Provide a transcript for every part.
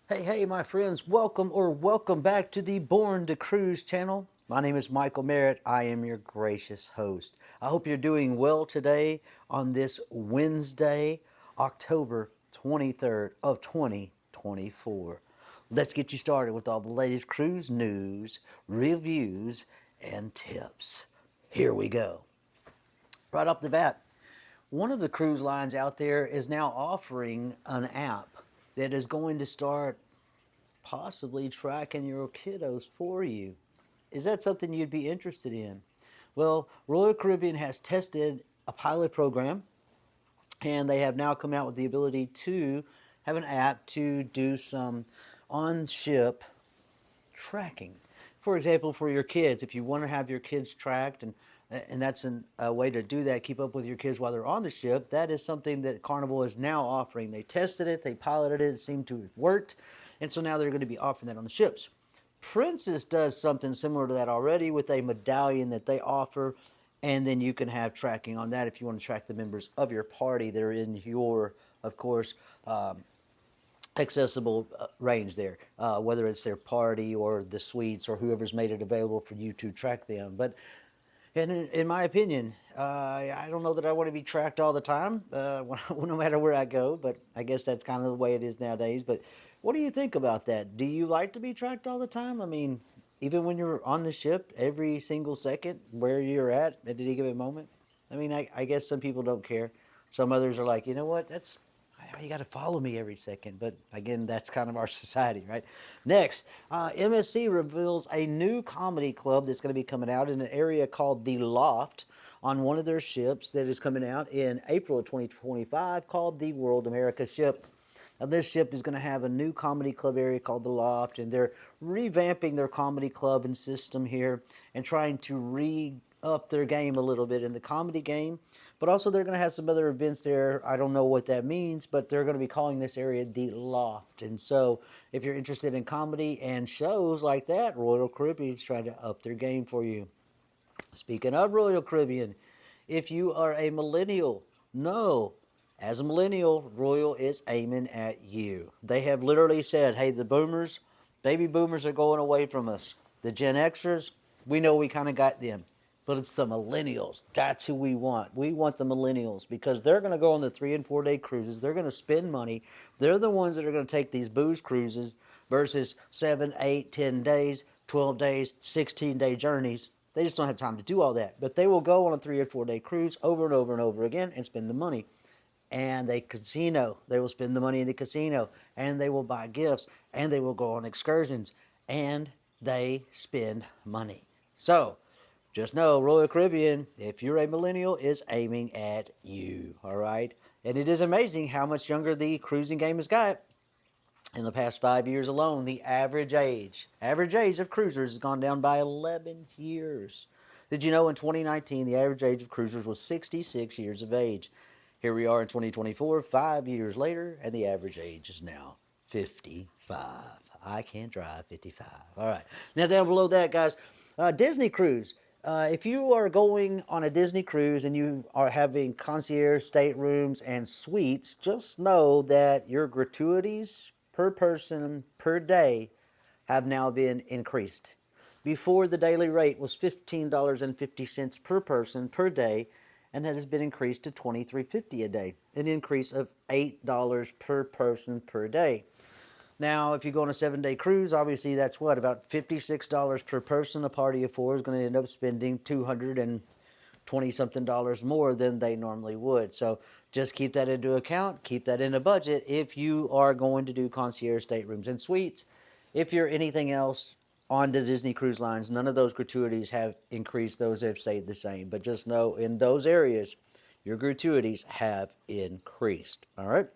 Hey, my friends, welcome back to the Born to Cruise channel. My name is Michael Merritt. I am your gracious host. I hope you're doing well today on this Wednesday, October 23rd of 2024. Let's get you started with all the latest cruise news, reviews, and tips. Here we go. Right off the bat, one of the cruise lines out there is now offering an app that is going to start possibly tracking your kiddos for you. Is that something you'd be interested in? Well, Royal Caribbean has tested a pilot program and they have now come out with the ability to have an app to do some on ship tracking. For example, for your kids, if you want to have your kids tracked and that's a way to do that, keep up with your kids while they're on the ship. That is something that Carnival is now offering. They tested it, they piloted it, it seemed to have worked, and so now they're going to be offering that on the ships. Princess does something similar to that already with a medallion that they offer, and then you can have tracking on that if you want to track the members of your party that are in your, of course, accessible range there, whether it's their party or the suites or whoever's made it available for you to track them. But in my opinion, I don't know that I want to be tracked all the time, no matter where I go. But I guess that's kind of the way it is nowadays. But what do you think about that? Do you like to be tracked all the time? I mean, even when you're on the ship, every single second where you're at any given moment. I mean, I guess some people don't care. Some others are like, you know what? That's you got to follow me every second. But again, that's kind of our society, right? Next, MSC reveals a new comedy club that's going to be coming out in an area called the Loft on one of their ships that is coming out in April of 2025 called the World America ship. Now, this ship is going to have a new comedy club area called the Loft, and they're revamping their comedy club and system here and trying to up their game a little bit in the comedy game. But also, they're going to have some other events there. I don't know what that means, but they're going to be calling this area the Loft. And so, if you're interested in comedy and shows like that, Royal Caribbean is trying to up their game for you. Speaking of Royal Caribbean, if you are a millennial, no, as a millennial, Royal is aiming at you. They have literally said, hey, the boomers, baby boomers are going away from us. The Gen Xers, we know we kind of got them. But it's the millennials. That's who we want. We want the millennials because they're going to go on the 3 and 4 day cruises. They're going to spend money. They're the ones that are going to take these booze cruises versus 7, 8, 10 days, 12 days, 16-day journeys. They just don't have time to do all that. But they will go on a 3 or 4 day cruise over and over and over again and spend the money. And they casino. They will spend the money in the casino. And they will buy gifts. And they will go on excursions. And they spend money. So, just know Royal Caribbean, if you're a millennial, is aiming at you. All right? And it is amazing how much younger the cruising game has got. In the past 5 years alone, the average age of cruisers has gone down by 11 years. Did you know in 2019 the average age of cruisers was 66 years of age? Here we are in 2024, 5 years later, and the average age is now 55. I can't drive 55. All right. Now, down below that, guys, Disney Cruise. If you are going on a Disney cruise and you are having concierge staterooms and suites, just know that your gratuities per person per day have now been increased. Before, the daily rate was $15.50 per person per day, and that has been increased to $23.50 a day, an increase of $8 per person per day. Now, if you go on a 7 day cruise, obviously that's what, about $56 per person. A party of four is going to end up spending $220 something more than they normally would. So just keep that into account, keep that in a budget if you are going to do concierge staterooms and suites. If you're anything else on the Disney Cruise Lines, none of those gratuities have increased, those have stayed the same. But just know in those areas, your gratuities have increased. All right.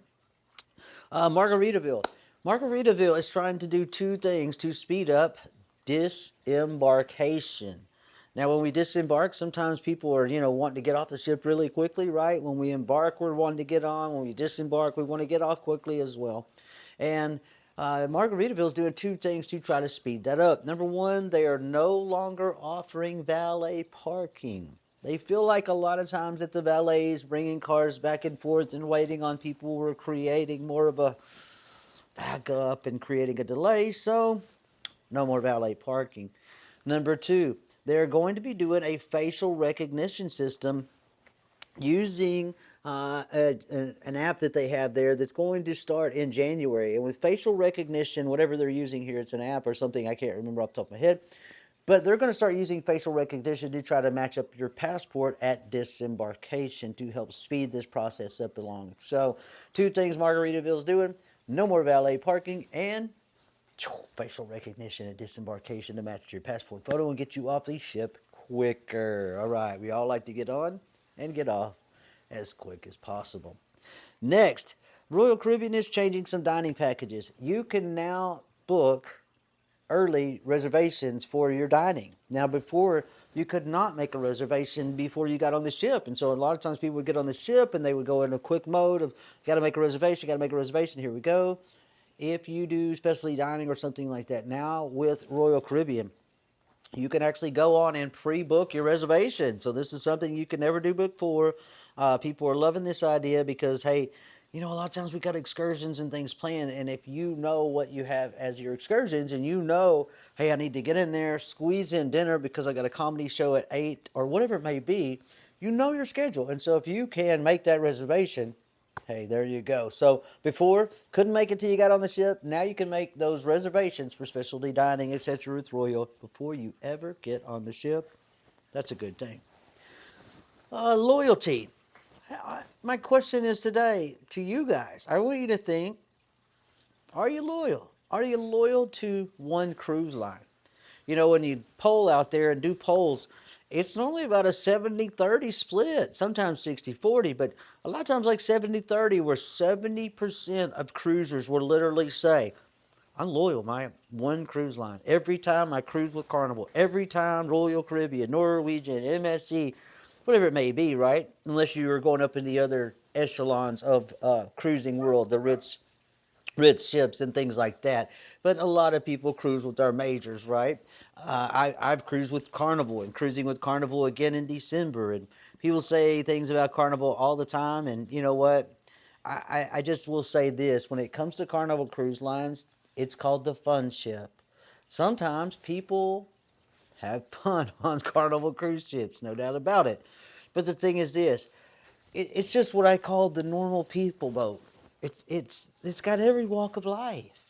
Margaritaville. Margaritaville is trying to do two things to speed up disembarkation. Now, when we disembark, sometimes people are, wanting to get off the ship really quickly, right? When we embark, we're wanting to get on. When we disembark, we want to get off quickly as well. And Margaritaville is doing two things to try to speed that up. Number one, they are no longer offering valet parking. They feel like a lot of times that the valets bringing cars back and forth and waiting on people were creating more of a back up and creating a delay. So no more valet parking. Number two, they're going to be doing a facial recognition system using an app that they have there that's going to start in January. And with facial recognition, whatever they're using here, it's an app or something, I can't remember off the top of my head. But they're going to start using facial recognition to try to match up your passport at disembarkation to help speed this process up along. So, two things Margaritaville's doing: no more valet parking and facial recognition at disembarkation to match your passport photo and get you off the ship quicker. All right, we all like to get on and get off as quick as possible. Next, Royal Caribbean is changing some dining packages. You can now book early reservations for your dining. Now, before, you could not make a reservation before you got on the ship. And so a lot of times people would get on the ship and they would go in a quick mode of, got to make a reservation, got to make a reservation, here we go. If you do specialty dining or something like that, now with Royal Caribbean, you can actually go on and pre-book your reservation. So this is something you can never do before. People are loving this idea because, hey, you know, a lot of times we got excursions and things planned, and if you know what you have as your excursions and you know, hey, I need to get in there, squeeze in dinner because I got a comedy show at 8 or whatever it may be, you know your schedule. And so if you can make that reservation, hey, there you go. So before, couldn't make it till you got on the ship. Now you can make those reservations for specialty dining, etc. with Royal before you ever get on the ship. That's a good thing. Loyalty. My question is today to you guys. I want you to think, are you loyal? Are you loyal to one cruise line? You know, when you poll out there and do polls, it's normally about a 70-30 split, sometimes 60-40, but a lot of times like 70-30, where 70% of cruisers will literally say, I'm loyal, my one cruise line. Every time I cruise with Carnival, every time Royal Caribbean, Norwegian, MSC, whatever it may be, right? Unless you are going up in the other echelons of cruising world, the Ritz ships and things like that. But a lot of people cruise with our majors, right? I've cruised with Carnival and cruising with Carnival again in December. And people say things about Carnival all the time. And you know what? I just will say this. When it comes to Carnival Cruise Lines, it's called the fun ship. Sometimes people have fun on Carnival cruise ships, no doubt about it. But the thing is this, it's just what I call the normal people boat. It's got every walk of life.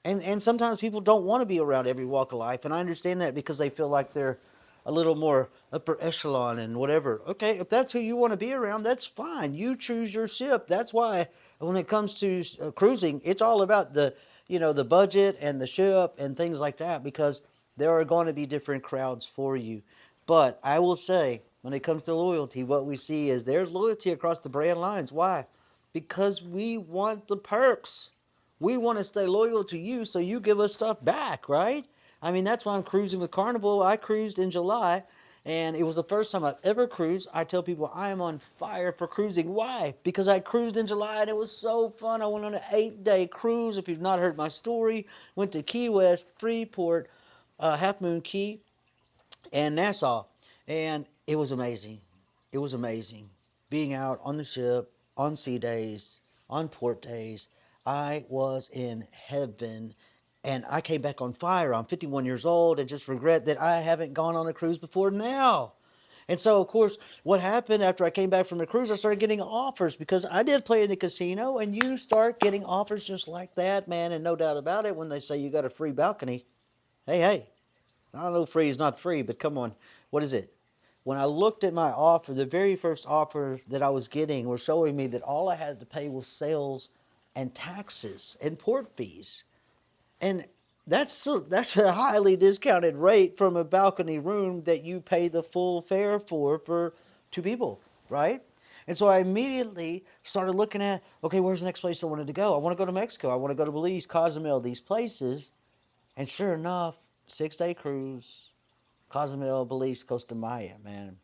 And sometimes people don't want to be around every walk of life, and I understand that because they feel like they're a little more upper echelon and whatever. Okay, if that's who you want to be around, that's fine. You choose your ship. That's why when it comes to cruising, it's all about the, you know, the budget and the ship and things like that, because there are going to be different crowds for you. But I will say, when it comes to loyalty, what we see is there's loyalty across the brand lines. Why? Because we want the perks. We want to stay loyal to you, so you give us stuff back, right? I mean, that's why I'm cruising with Carnival. I cruised in July, and it was the first time I've ever cruised. I tell people I am on fire for cruising. Why? Because I cruised in July, and it was so fun. I went on an 8-day cruise. If you've not heard my story, went to Key West, Freeport, Half Moon Key, and Nassau, and it was amazing. It was amazing being out on the ship, on sea days, on port days. I was in heaven, and I came back on fire. I'm 51 years old and just regret that I haven't gone on a cruise before now. And so, of course, what happened after I came back from the cruise, I started getting offers because I did play in the casino, and you start getting offers just like that, man. And no doubt about it, when they say you got a free balcony, hey, I know free is not free, but come on, what is it? When I looked at my offer, the very first offer that I was getting was showing me that all I had to pay was sales and taxes and port fees. And that's a highly discounted rate from a balcony room that you pay the full fare for two people, right? And so I immediately started looking at, okay, where's the next place I wanted to go? I want to go to Mexico. I want to go to Belize, Cozumel, these places. And sure enough, 6-day cruise, Cozumel, Belize, Costa Maya, man.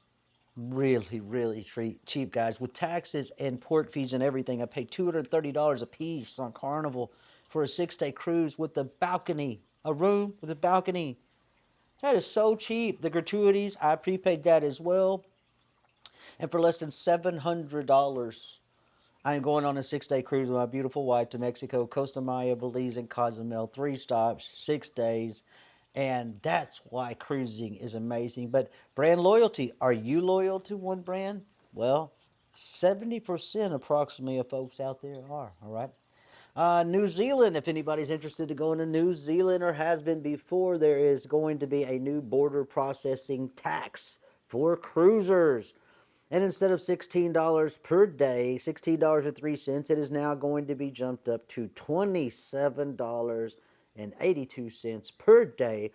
Really, really cheap, guys. With taxes and port fees and everything, I paid $230 a piece on Carnival for a 6-day cruise with a balcony, a room with a balcony. That is so cheap. The gratuities, I prepaid that as well. And for less than $700 I'm going on a 6-day cruise with my beautiful wife to Mexico, Costa Maya, Belize, and Cozumel. 3 stops, 6 days. And that's why cruising is amazing. But brand loyalty, are you loyal to one brand? Well, 70% approximately of folks out there are, all right? New Zealand, if anybody's interested to go into New Zealand or has been before, there is going to be a new border processing tax for cruisers. And instead of $16 per day, $16.03, it is now going to be jumped up to $27.82 per day,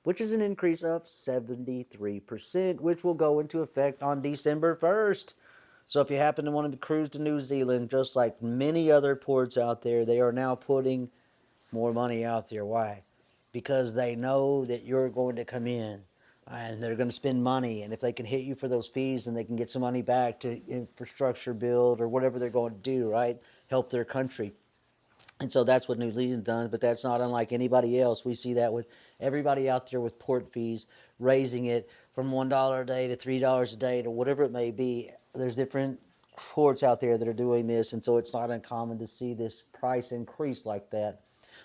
which is an increase of 73%, which will go into effect on December 1st. So if you happen to want to cruise to New Zealand, just like many other ports out there, they are now putting more money out there. Why? Because they know that you're going to come in and they're going to spend money. And if they can hit you for those fees, then they can get some money back to infrastructure build or whatever they're going to do, right? Help their country. And so that's what New Zealand does, but that's not unlike anybody else. We see that with everybody out there with port fees, raising it from $1 a day to $3 a day to whatever it may be. There's different ports out there that are doing this, and so it's not uncommon to see this price increase like that.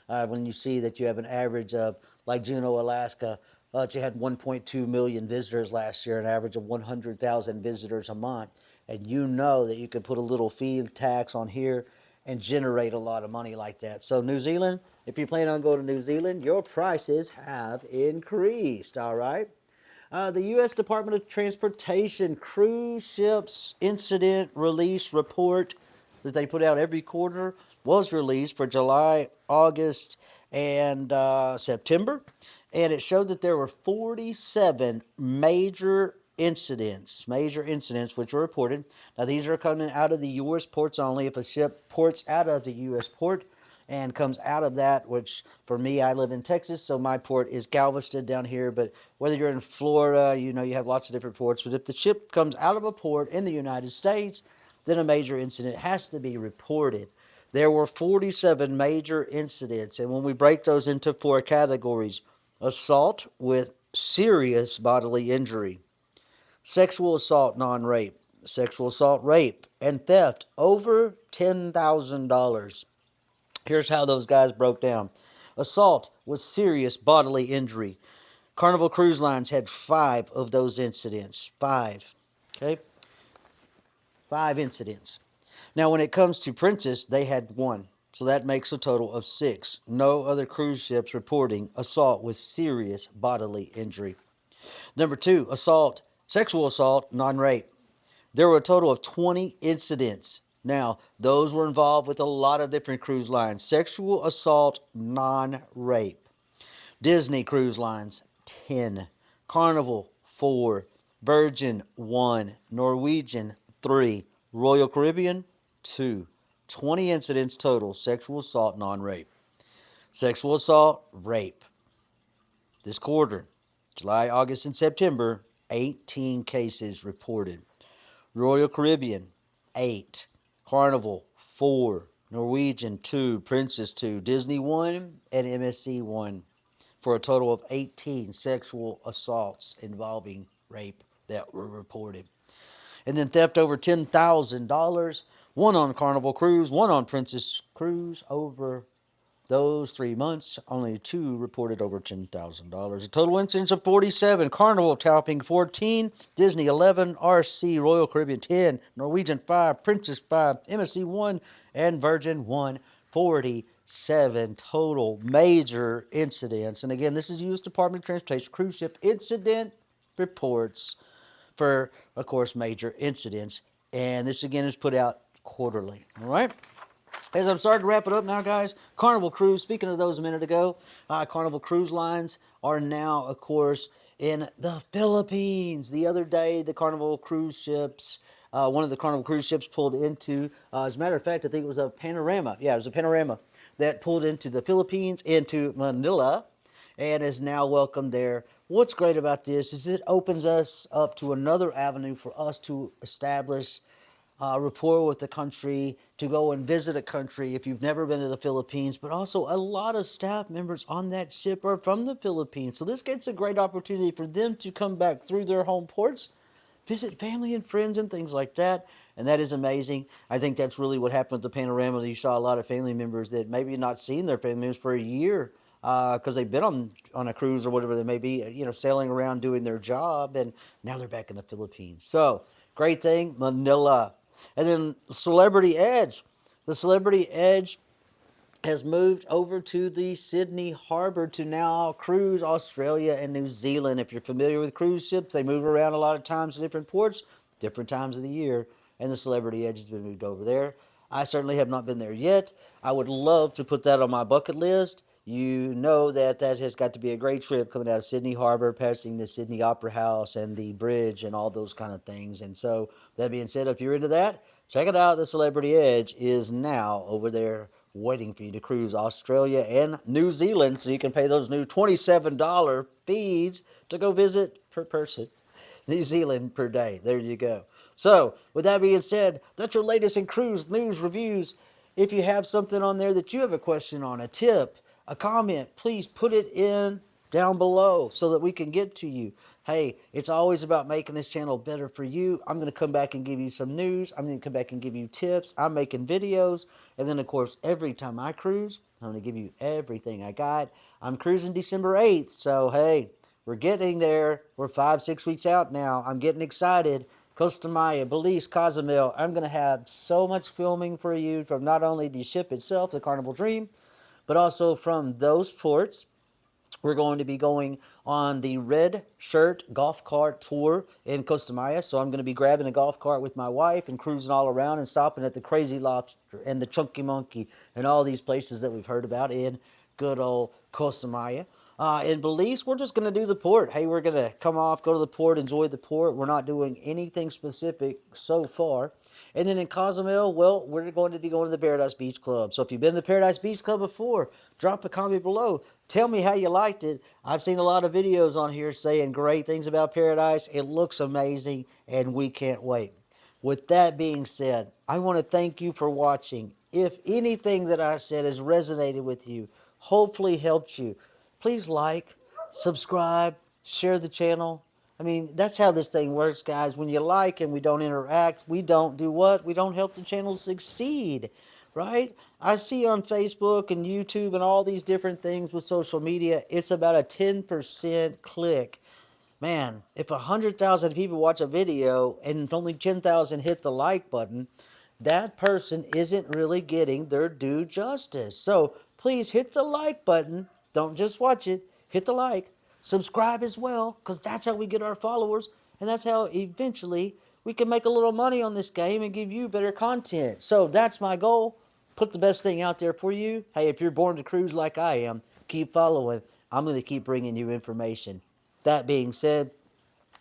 When you see that you have an average of, like Juneau, Alaska, you had 1.2 million visitors last year, an average of 100,000 visitors a month, and you know that you could put a little fee tax on here and generate a lot of money like that. So New Zealand, if you plan on going to New Zealand, your prices have increased, all right? The U.S. Department of Transportation cruise ships incident release report that they put out every quarter was released for July, August, and September. And it showed that there were 47 major incidents which were reported. Now, these are coming out of the U.S. ports only. If a ship ports out of the U.S. port and comes out of that, which for me, I live in Texas, so my port is Galveston down here. But whether you're in Florida, you know, you have lots of different ports. But if the ship comes out of a port in the United States, then a major incident has to be reported. There were 47 major incidents, and when we break those into 4 categories: assault with serious bodily injury, sexual assault non-rape, sexual assault rape, and theft over $10,000. Here's how those guys broke down. Assault with serious bodily injury. Carnival Cruise Lines had 5 of those incidents. 5. Okay? 5 incidents. Now, when it comes to Princess, they had 1. So that makes a total of 6. No other cruise ships reporting assault with serious bodily injury. Number 2, assault, sexual assault, non-rape. There were a total of 20 incidents. Now, those were involved with a lot of different cruise lines. Sexual assault, non-rape. Disney Cruise Lines, 10. Carnival, 4. Virgin, 1. Norwegian, 3. Royal Caribbean, 2. 20 incidents total, sexual assault, non-rape. Sexual assault, rape. This quarter, July, August, and September, 18 cases reported. Royal Caribbean, 8. Carnival, 4. Norwegian, 2. Princess, 2. Disney, 1. And MSC, 1. For a total of 18 sexual assaults involving rape that were reported. And then theft over $10,000. 1 on Carnival Cruise, 1 on Princess Cruise. Over those 3 months, only 2 reported over $10,000. A total incidence of 47. Carnival topping 14. Disney 11. RC Royal Caribbean 10. Norwegian 5. Princess 5. MSC 1. And Virgin 1. 47 total major incidents. And again, this is U.S. Department of Transportation cruise ship incident reports for, of course, major incidents. And this again is put out quarterly. All right? As I'm starting to wrap it up now, guys, Carnival Cruise, speaking of those a minute ago, Carnival Cruise Lines are now, of course, in the Philippines. The other day, the Carnival Cruise ships, one of the Carnival Cruise ships pulled into, as a matter of fact, I think it was a Panorama. Yeah, it was a Panorama that pulled into the Philippines, into Manila, and is now welcome there. What's great about this is it opens us up to another avenue for us to establish rapport with the country, to go and visit a country if you've never been to the Philippines. But also, a lot of staff members on that ship are from the Philippines. So this gets a great opportunity for them to come back through their home ports, visit family and friends and things like that. and that is amazing. I think that's really what happened with the Panorama. You saw a lot of family members that maybe not seen their family members for a year because they've been on a cruise or whatever they may be, sailing around doing their job, and now they're back in the Philippines. So great thing, Manila. And then Celebrity Edge. The Celebrity Edge has moved over to the Sydney Harbor to now cruise Australia and New Zealand. If you're familiar with cruise ships, they move around a lot of times to different ports, different times of the year, and the Celebrity Edge has been moved over there. I certainly have not been there yet. I would love to put that on my bucket list. You know that has got to be a great trip coming out of Sydney Harbor, passing the Sydney Opera House and the bridge and all those kind of things. And so, that being said, if you're into that, check it out. The Celebrity Edge is now over there waiting for you to cruise Australia and New Zealand, so you can pay those new $27 fees to go visit per person New Zealand per day. There you go. So, with that being said, that's your latest in cruise news reviews. If you have something on there that you have a question on, a tip, a comment, please put it in down below so that we can get to you. Hey, it's always about making this channel better for you. I'm going to come back and give you some news. I'm going to come back and give you tips. I'm making videos. And then, of course, every time I cruise, I'm going to give you everything I got. I'm cruising December 8th. So, hey, we're getting there. We're 5-6 weeks out now. I'm getting excited. Costa Maya, Belize, Cozumel. I'm going to have so much filming for you from not only the ship itself, the Carnival Dream, but also from those ports. We're going to be going on the Red Shirt Golf Cart Tour in Costa Maya. So I'm going to be grabbing a golf cart with my wife and cruising all around and stopping at the Crazy Lobster and the Chunky Monkey and all these places that we've heard about in good old Costa Maya. In Belize, we're just going to do the port. Hey, we're going to come off, go to the port, enjoy the port. We're not doing anything specific so far. And then in Cozumel, well, we're going to be going to the Paradise Beach Club. So if you've been to the Paradise Beach Club before, drop a comment below. Tell me how you liked it. I've seen a lot of videos on here saying great things about Paradise. It looks amazing, and we can't wait. With that being said, I want to thank you for watching. If anything that I said has resonated with you, hopefully helped you, please like, subscribe, share the channel. I mean, that's how this thing works, guys. When you like and we don't interact, we don't do what? We don't help the channel succeed, right? I see on Facebook and YouTube and all these different things with social media, it's about a 10% click. Man, if 100,000 people watch a video and only 10,000 hit the like button, that person isn't really getting their due justice. So please hit the like button. Don't just watch it. Hit the like. Subscribe as well, because that's how we get our followers, and that's how eventually we can make a little money on this game and give you better content. So that's my goal. Put the best thing out there for you. Hey, if you're born to cruise like I am, keep following. I'm going to keep bringing you information. That being said,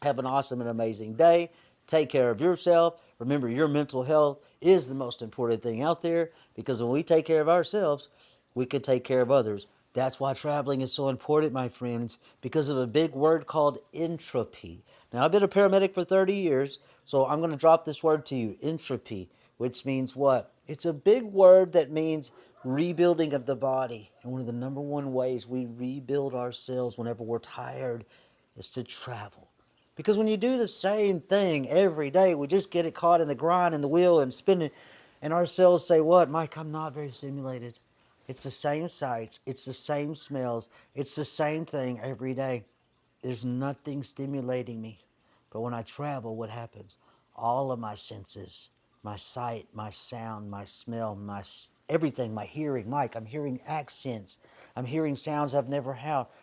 have an awesome and amazing day. Take care of yourself. Remember, your mental health is the most important thing out there, because when we take care of ourselves, we can take care of others. That's why traveling is so important, my friends, because of a big word called entropy. Now, I've been a paramedic for 30 years, so I'm going to drop this word to you, entropy, which means what? It's a big word that means rebuilding of the body. And one of the number one ways we rebuild ourselves whenever we're tired is to travel. Because when you do the same thing every day, we just get it caught in the grind and the wheel and spinning, and our cells say, what? Mike, I'm not very stimulated. It's the same sights, it's the same smells, it's the same thing every day. There's nothing stimulating me. But when I travel, what happens? All of my senses, my sight, my sound, my smell, my everything, my hearing. Mike, I'm hearing accents. I'm hearing sounds I've never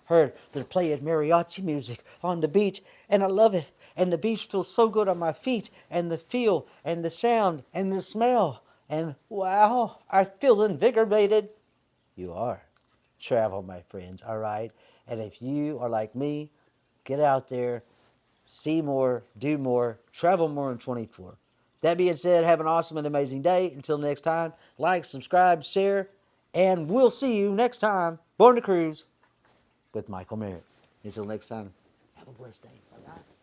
heard. They're playing mariachi music on the beach, and I love it. And the beach feels so good on my feet, and the feel, and the sound, and the smell. And wow, I feel invigorated. You are. Travel, my friends, all right? And if you are like me, get out there, see more, do more, travel more in 24. That being said, have an awesome and amazing day. Until next time, like, subscribe, share, and we'll see you next time. Born to Cruise with Michael Merritt. Until next time, have a blessed day. Bye-bye.